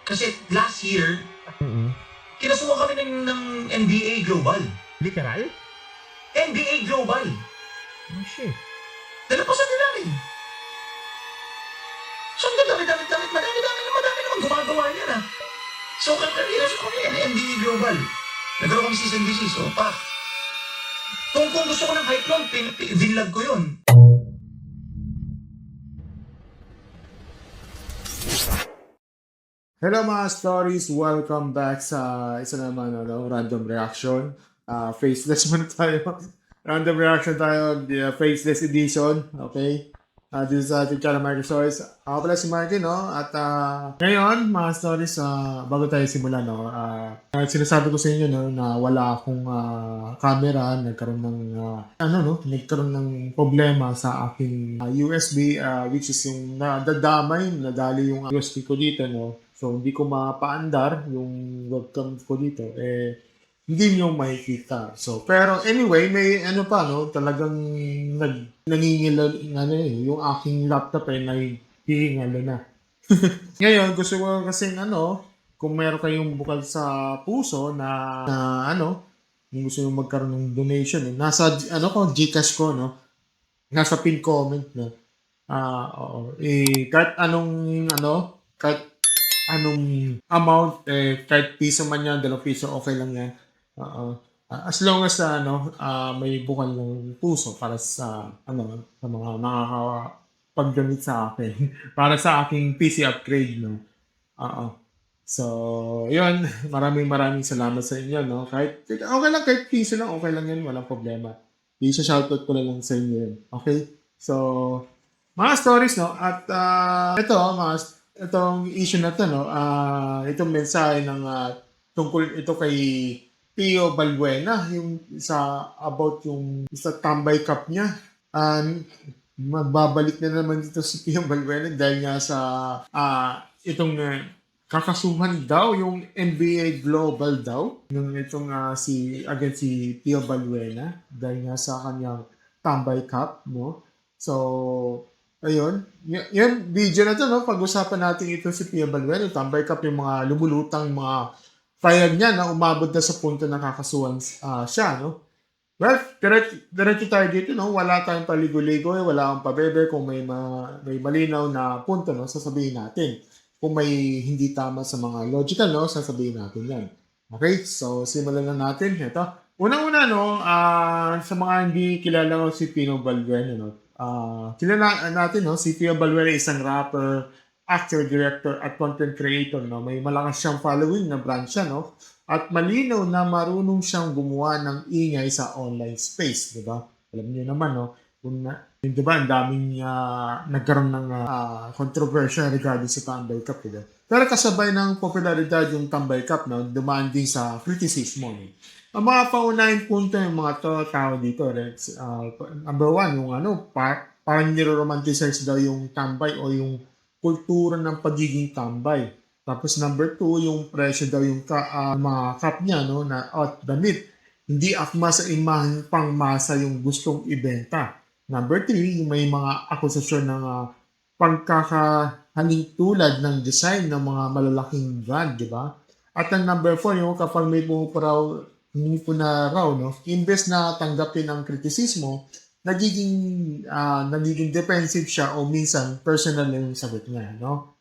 Kasi last year, Mm. kinasuhan kami ng NBA Global. Literal? NBA Global. Oh, shit. Nalapasan din namin. So, ang madami naman gumagawa niyan ah. So, kanina so kami, NBA Global. Nagkaroon kami season disease, so, Kung gusto ko ng hype nun, vinlog ko yun. Hello mga stories! Welcome back sa isa naman random reaction. Faceless muna tayo. Random reaction tayo, the Faceless Edition. Okay? Dito sa ating channel, Marky Stories. Ako pala si Marky, no? At ngayon, mga stories, bago tayo simulan, no? Sinasabi ko sa inyo, no, na wala akong camera. Nagkaroon ng problema sa aking USB, which is yung nadali yung USB ko dito, no? So, hindi ko mapaandar yung webcam ko dito. Hindi nyo makikita. So, pero anyway, may talagang nangingilo, yung aking laptop nangingilo na. Ngayon, gusto ko kasing kung meron kayong bukal sa puso na kung gusto nyo magkaroon ng donation, nasa, Gcash ko, no? Nasa pin comment, no? Oo. Kahit anong amount, kahit piso man yan, 2 piso, okay lang yan. As long as may bukal ng puso para sa mga nakakapagdamit sa akin. Para sa aking PC upgrade, no? Oo. So, yun. Maraming salamat sa inyo, no? Kahit, okay lang, kahit piso lang, okay lang yan. Walang problema. I-shoutout ko na lang sa inyo yun. Okay? So, mga stories, no? At itong issue na to, no? Itong mensahe ng tungkol ito kay Pio Balbuena, yung about yung sa tambay cup niya. Magbabalik na naman dito si Pio Balbuena dahil nga sa itong kakasuhan daw yung NBA Global daw yung itong si Pio Balbuena dahil nga sa kanyang tambay cup, no? So, ayun. Yan, video na to, no? Pag-usapan natin ito si Pia Balbuena, tambay cup, yung mga lumulutang mga fire niya na umabot na sa punto na kakasuhan siya, no? Well, diretso tayo dito, no? Wala tayong paligo-ligo, wala akong pabebe. Kung may malinaw na punto, no? Sasabihin natin. Kung may hindi tama sa mga logical, no? Sasabihin natin yan. Okay? So, simulan na natin. Ito. Unang-una, no? Sa mga hindi kilala ko si Pino Balbuena, no? Kilala natin, no? Si Pino Balbuena isang rapper, actor, director, at content creator, no? May malakas siyang following na brand siya, no? At malinaw na marunong siyang gumawa ng ingay sa online space, di ba? Alam niyo naman, no? Di ba, ang daming nagkaroon ng controversy regarding sa Tambay Cup, di ba? Pero kasabay ng popularidad yung Tambay Cup, no? Dumaan din sa criticism, no? Ang mga paunahing punto yung mga tao dito, right? Number one, yung parang niro-romanticize daw yung tambay o yung kultura ng pagiging tambay. Tapos number 2, yung presyo daw yung mga cup niya, no, na damit. Hindi akma sa imaheng pangmasa yung gustong ibenta. Number 3, yung may mga akusasyon ng pagkakahaling tulad ng design ng mga malalaking brand, di ba? At ang number 4, yung kapag may pumupuna raw, no, imbes na tanggapin ang kritisismo, nagiging defensive siya o minsan personal na yung sagot niya, no?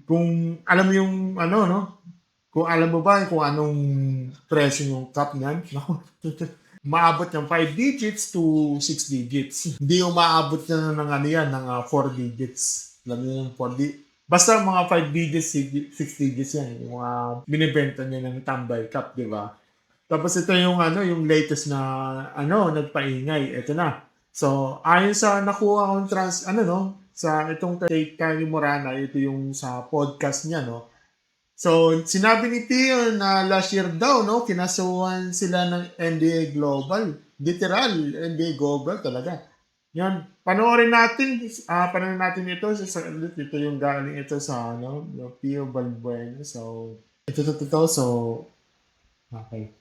Kung alam mo yung no? Kung alam mo ba kung anong presyo yung cup niyan, naku, maabot ng 5 digits to 6 digits. Hindi umaabot na ng yan, ng 4 digits. Alam mo yung 4 digits. Basta mga 5 digits, 6 digits yan. Yung binibenta niya ng tambay cup, di ba? Tapos ito yung yung latest na nagpaingay. Ito na. So, ayon sa nakuha kong sa itong kay Kylie Morana, ito yung sa podcast niya, no. So, sinabi ni Pio na last year daw, no, kinasuhan sila ng NBA Global. Literal, NBA Global talaga. Yan. Panoorin natin ito. Ito yung galing ito sa, Pio Balbuena. So, ito. So, okay.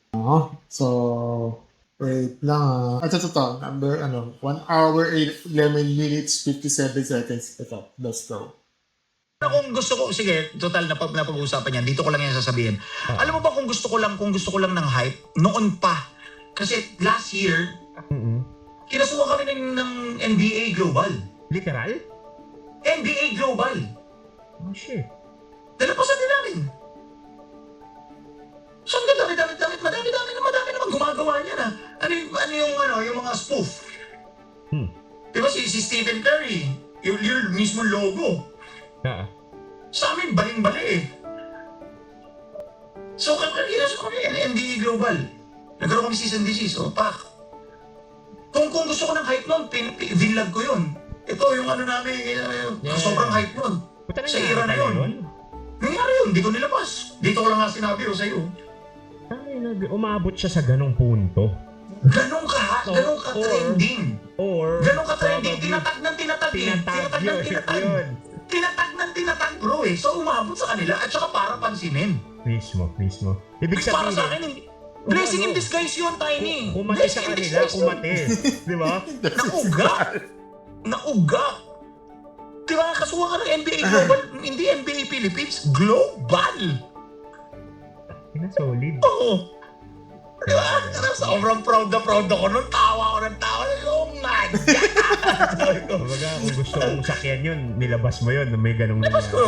So, wait lang. Ito. Number, 1 hour, 11 minutes, 57 seconds. Ito, let's go. Na kung gusto ko, sige, total napag-uusapan yan. Dito ko lang yan sasabihin. Alam mo ba kung gusto ko lang ng hype noon pa. Kasi last year, kinasuha kami ng NBA Global. Literal? NBA Global. Oh, shit. Nalapasan din namin. So, madami naman gumagawa niya na. Yung mga spoof. Diba si Stephen Curry, yung mismo logo. Sa amin, baling-bali eh. So, kinasuha kami NBA Global. Nagkaroon kami season disease, pak. Kung gusto ko ng hype nun, vinlog ko yun. Ito yung namin, sobrang hype nun. Sa era na yun. Nangyari yun, di ko nilabas. Dito ko lang nga sinabi sa'yo. Umabot siya sa ganong punto. Ganong ka-trending. Ganong ka-trending. Tinatag bro eh. So umabot sa kanila at saka para pansinin. Mismo. Ibig Para sabihin, sa akin, blessing in disguise yun, Tiny. kumati sa kanila, kumati. Di ba? Nauga. Diba, kasuha ka ng NBA Global, hindi NBA Philippines, Global. Solid. Oo. Diba? Sobrang proud ako nun. Tawa ako ng tawa. Oh my God! Sabi ko, Kumbaga, kung gusto mong sakyan yun, nilabas mo yun na may ganong labas ko.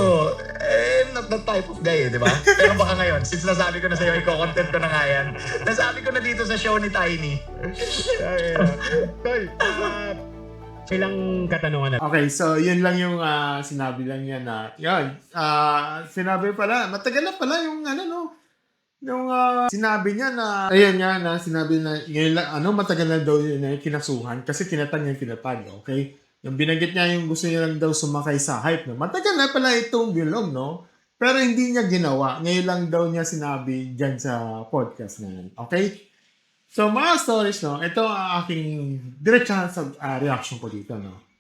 Not that type of guy, di ba? Pero baka ngayon, since nasabi ko na sa'yo, i-content ko na nga yan. Nasabi ko na dito sa show ni Tiny. Tol, ilang katanungan na. Okay, so yun lang yung sinabi lang niya na, yun, sinabi pala, matagal na pala yung yung sinabi niya na, ayan nga na, sinabi na, ngayon lang, matagal na daw yun na kinasuhan kasi tinatag niya yung tinatag, okay? Yung binanggit niya yung gusto niya lang daw sumakay sa hype, no? Matagal na pala itong bilog, no? Pero hindi niya ginawa. Ngayon lang daw niya sinabi dyan sa podcast na yan, okay? So, mga stories, no? Ito ang aking diretsahan sa reaction ko dito, no?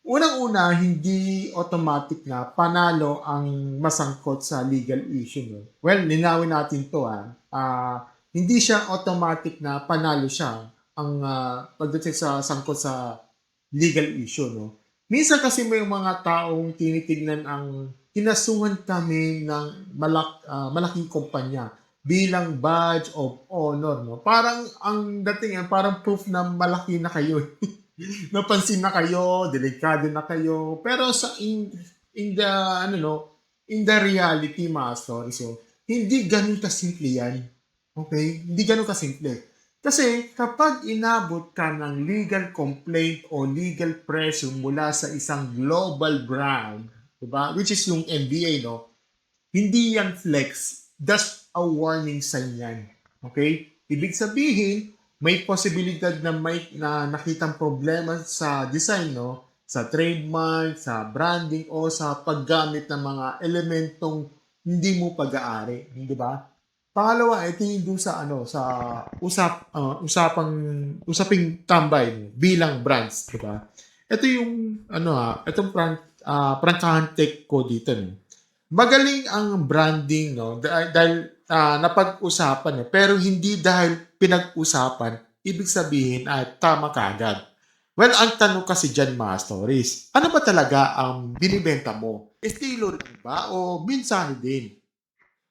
Unang-una, hindi automatic na panalo ang masangkot sa legal issue. No? Well, linawin natin to. Hindi siya automatic na panalo siya ang pagdating sa sangkot sa legal issue. No? Minsan kasi may mga taong tinitignan ang kinasuhan kami ng malaking kumpanya bilang badge of honor. No? Parang ang dating parang proof na malaki na kayo. Napansin na kayo, delikado na kayo. Pero sa in the reality, mga stories, so, hindi ganun kasimple yan. Okay? Hindi ganun kasimple. Kasi kapag inabot ka ng legal complaint o legal pressure mula sa isang global brand, diba? Which is yung NBA, no? Hindi yan flex. That's a warning sign yan. Okay? Ibig sabihin, may posibilidad na may nakitang problema sa design, no? Sa trademark, sa branding, o sa paggamit ng mga elementong hindi mo pag-aari, di ba? Pangalawa, ito yung sa usaping tambay bilang brands, di ba? Ito yung itong prangkahan take ko dito, no? Magaling ang branding, no? Dahil napag-usapan, pero hindi dahil pinag-usapan, ibig sabihin ay tama kaagad. Well, ang tanong kasi dyan, mga stories, ano ba talaga ang binibenta mo? Estilo lang ba o mensahe din?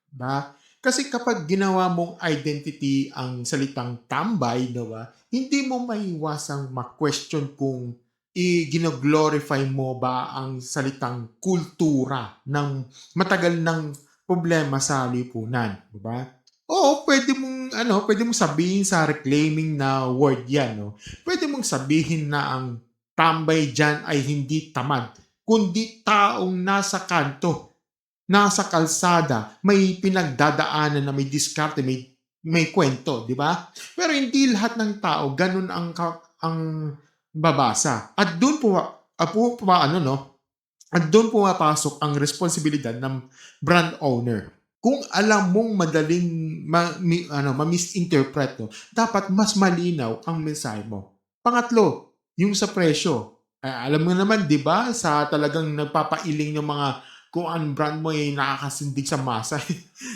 Ba? Kasi kapag ginawa mong identity ang salitang tambay, diba, hindi mo maiwasang ma-question kung i-gino-glorify mo ba ang salitang kultura ng matagal ng problema sa lipunan, di ba? Oo, pwede mong sabihin sa reclaiming na word yan, no? Pwede mong sabihin na ang tambay diyan ay hindi tamad, kundi taong nasa kanto, nasa kalsada, may pinagdadaanan na may diskarte, may kwento, di ba? Pero hindi lahat ng tao ganun ang babasa. At doon at doon pumapasok ang responsibilidad ng brand owner. Kung alam mong madaling ma-misinterpret, no, dapat mas malinaw ang mensahe mo. Pangatlo, yung sa presyo. Alam mo naman, di ba, sa talagang nagpapailing ng mga kung ang brand mo ay nakakasindig sa masa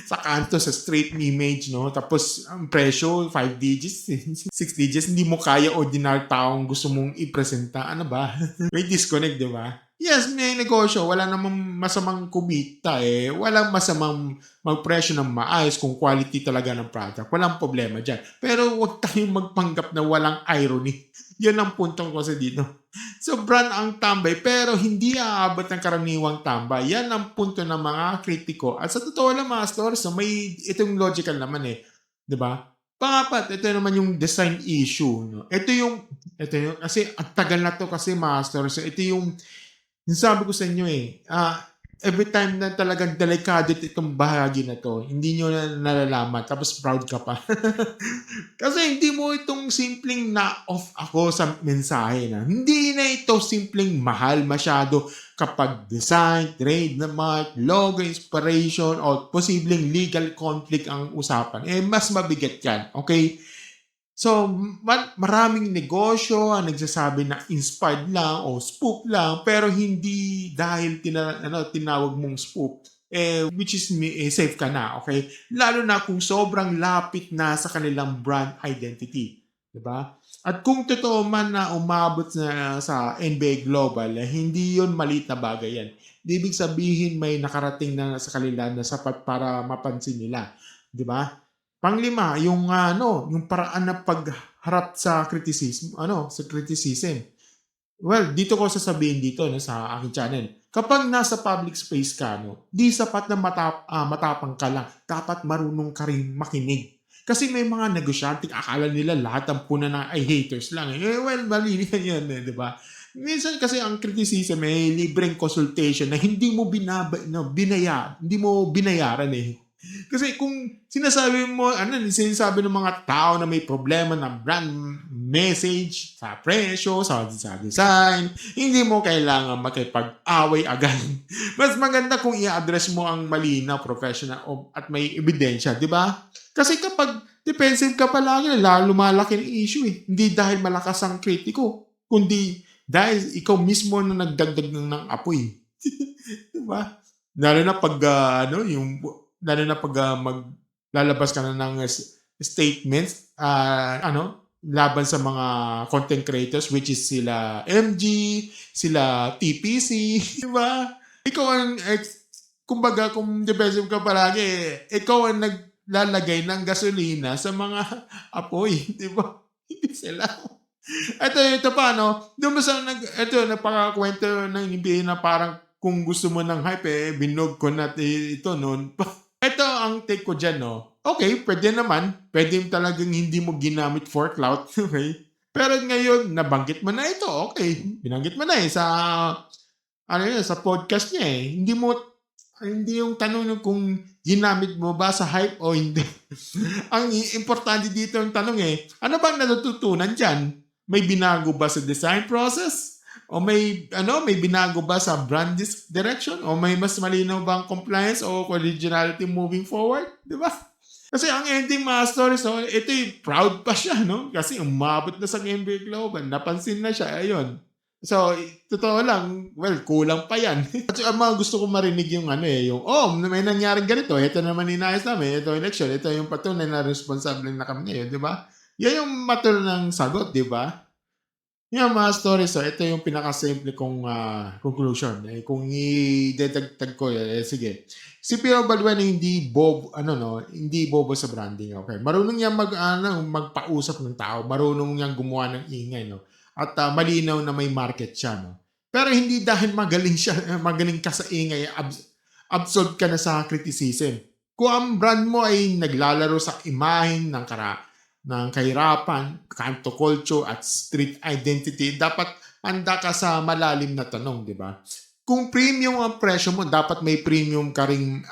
sa kanto, sa street image, no? Tapos, ang presyo, 5 digits, 6 digits, hindi mo kaya ordinary taong gusto mong ipresenta. Ano ba? May disconnect, di ba? Yes, may negosyo. Wala namang masamang kumita eh. Walang masamang magpresyo ng maayos kung quality talaga ng product. Walang problema dyan. Pero huwag tayong magpanggap na walang irony. Yan ang puntong ko sa dito. So, brand ang tambay, pero hindi aabot ng karaniwang tambay. Yan ang punto ng mga kritiko. At sa totoo lang, mga stores, so may itong logical naman eh. 'Di ba? Pangapat, ito naman yung design issue. No? Ito yung, kasi ang tagal na to kasi, mga stores. So, ito yung sabi ko sa inyo every time na talagang delikado itong bahagi na to, hindi nyo na nalalaman, tapos proud ka pa. Kasi hindi mo itong simpleng na-off ako sa mensahe na. Hindi na ito simpleng mahal masyado kapag design, trademark, logo, inspiration, o posibleng legal conflict ang usapan. Mas mabigat yan, okay? So, maraming negosyo ang nagsasabi na inspired lang o spoof lang, pero hindi dahil tinawag mong spoof, which is safe ka na, okay? Lalo na kung sobrang lapit na sa kanilang brand identity. Diba? At kung totoo man na umabot na sa NBA Global, hindi yon maliit na bagay yan. Ibig sabihin may nakarating na sa kanila na sapat para mapansin nila. Diba? Panglima, yung paraan na pagharap sa criticism, Well, dito ko sasabihin dito sa aking channel. Kapag nasa public space ka, di sapat na matapang ka lang. Dapat marunong ka rin makinig. Kasi may mga negosyante, akala nila lahat ang puna na ay haters lang. Mali yan, di ba? Minsan kasi ang criticism may libreng consultation na hindi mo binayaran eh. Kasi kung sinasabi ng mga tao na may problema ng brand message sa presyo, sa design, hindi mo kailangan makipag-away agad. Mas maganda kung i-address mo ang malinaw, professional at may ebidensya, di ba? Kasi kapag defensive ka palagi, lalo lumalaki ang issue eh. Hindi dahil malakas ang kritiko, kundi dahil ikaw mismo na nagdagdag ng apoy. Di ba? Lalo na pag maglalabas ka na ng statements laban sa mga content creators, which is sila MG, sila TPC, di ba? Ikaw ang kumbaga kung defensive ka palagi, ikaw ang naglalagay ng gasolina sa mga apoy, di ba? Hindi sila. Ito pa, napakakwento ng NBA na parang kung gusto mo ng hype, binog ko na ito noon. Ito ang take ko dyan, Okay, pwede naman. Pwede talagang hindi mo ginamit for clout, okay? Pero ngayon, nabanggit mo na ito, okay. Binanggit mo na sa podcast niya eh. Hindi yung tanong kung ginamit mo ba sa hype o hindi. Ang importante dito yung tanong ano bang natututunan dyan? May binago ba sa design process? O may binago ba sa brand direction? O may mas malinaw bang compliance o originality moving forward? Di ba? Kasi ang ending mga stories, ito proud pa siya, Kasi umabot na sa NBA Global. Napansin na siya, ayun. So, totoo lang, kulang pa yan. At ang mga gusto ko marinig may nangyaring ganito, ito naman inayos namin, ito election, ito yung patunay na responsable na kami ngayon, di ba? Yan yung matul ng sagot, di ba? Yung mga stories, ito yung pinaka-simple kong conclusion. Kung i-detag ko, sige. Si Pio Balbuena hindi bobo sa branding, okay? Marunong niya magpausap ng tao, marunong niyang gumawa ng ingay, At malinaw na may market siya, Pero hindi dahil magaling ka sa ingay, absorb ka na sa criticism. Kung ang brand mo ay naglalaro sa imahen ng kahirapan, kanto culture at street identity, dapat handa ka sa malalim na tanong, di ba? Kung premium ang presyo mo, dapat may premium ka ring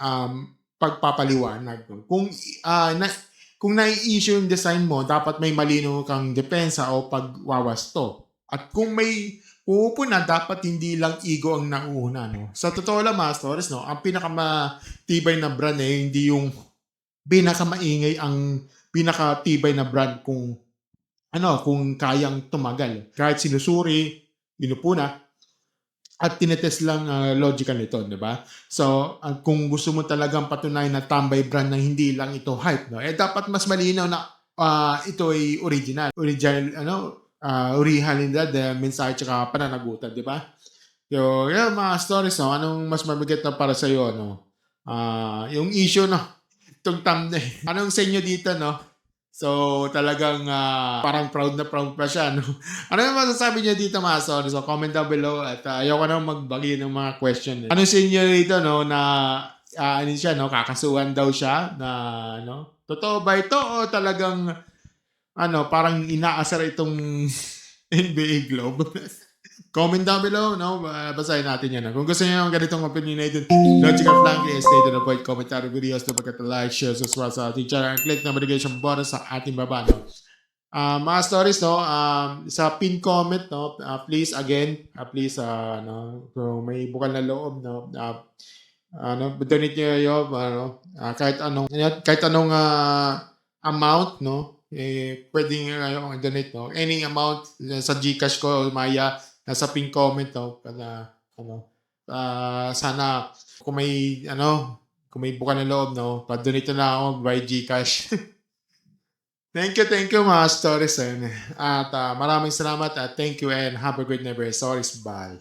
pagpapaliwanag. Kung nai-issue yung design mo, dapat may malinaw kang depensa o pagwawasto. At kung may pupunta, dapat hindi lang ego ang nauuna. Sa totoo lang, mga stories, ang pinakamatibay na brand hindi yung pinakamaingay ang pinakatibay na brand kung kayang tumagal. Kahit sinusuri, pinupuna, at tinetest lang logical nito, di ba? So, kung gusto mo talagang patunayan na tambay brand na hindi lang ito hype, dapat mas malinaw na ito ay original, originalidad, mensahe, tsaka pananagutan, di ba? So, yeah, mga stories, no? Anong mas mabigat na para sa'yo, no? Yung issue, no? Itong thumbnail. Anong sa inyo dito, no? So, talagang parang proud na proud pa siya, no? Ano yung masasabi niyo dito, mga stories? So, comment down below at ayoko na magbagi ng mga question. Ano sa inyo dito, no? Na, ano siya, no? Kakasuhan daw siya na, no? Totoo ba ito o talagang, ano, parang inaasar itong NBA Globe? Comment down below, no? Basahin natin yan. Kung gusto niyo ng ganitong opinionated logical flank, stay to the point, commentary videos, don't forget to like, share, subscribe sa ating channel, and click na notification button sa ating baba, no? Mga stories, no? Sa pin comment, no? Please, again, please, no? Kung may bukal na loob, no? Donate nyo yun, kahit anong amount, no? Pwedeng donate, no? Any amount sa GCash ko, Maya, nasa pin comment, no? Sana kung may buka na loob, no? Pa-donate na ako by GCash. Thank you mga stories. At maraming salamat at thank you and have a great night. Stories, bye.